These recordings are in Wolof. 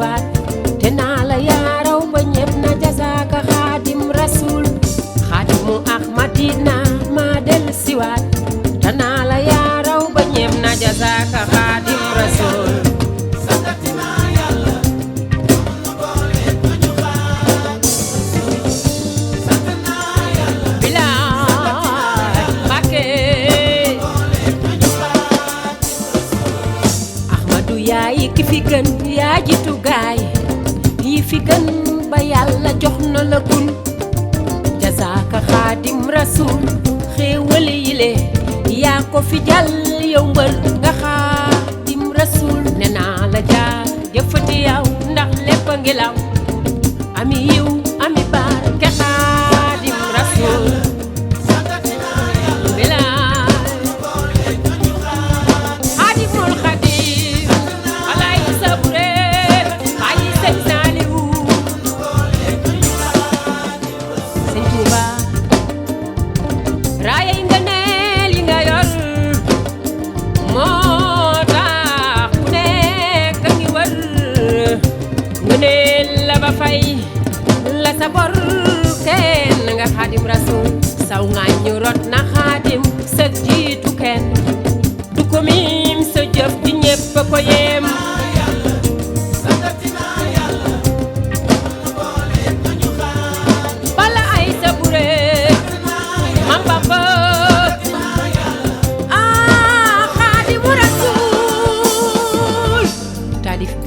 siwaat te naa la yaaraw ba ñépp na jazaaka xaadim rasul xaadimu ahmadina maa del siwaat te naa la yaaraw ba ñépp na jazaaka xaadim rasul yaay ki fi gën yaa jitu gaay yi fi gën ba yàlla jox na la kun jazaaka xaadim rasul xéewal yile yaa ko fi jàll yow mbër nga xaadim rasul ne naa la jaar jëfati yow ndax lépp a ngi law ami yiw ami barke xaadim rasul raaya yi nga neel yi nga yor moo tax ku nekk a ngi wër nga neel la ba fay la sa bor kenn nga xaadim rasul saw ngaañ ñu rot na xaadim sa jiitu kenn du ko miim sa jëf di ñépp ko yem bala ay sa buree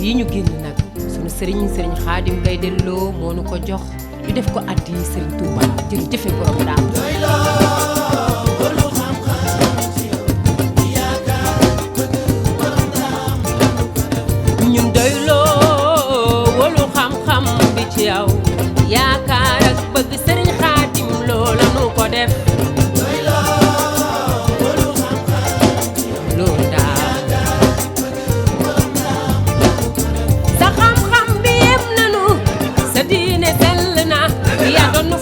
yi ñu génn nag sunu sëriñ xaadim gay delloo moo nu ko jox ñu def ko addi sëriñ Touba jërëjëf borom daam ñun doyloo wolu xam-xam bi ci yow yaakaar ak bëgg sëriñ xaadim loola nu ko def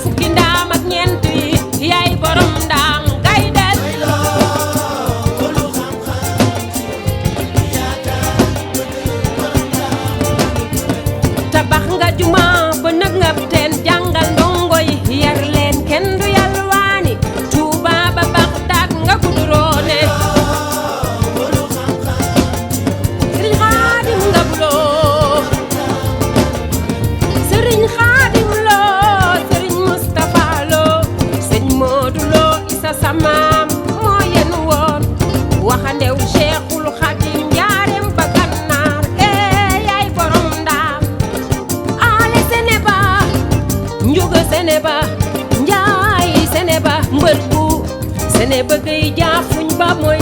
fukki ndaam ak ñeent yi yaay borom ndaam gay del tabax nga juma ba nëg nga teen jàngal ndongo yi yar leen kenn du yalwaani Tuuba ba Baxdaad nga gudroone Sëriñ Xaadim nga buloo Sëriñ Xaadim samaam moo yen woon waxandew Cheikhul Xadim njaareem ba Gànnaar yaay borom ndaam ale sene ba njuga sene ba njaay sene ba mbër bu sene ba gay jaafuñ ba mooy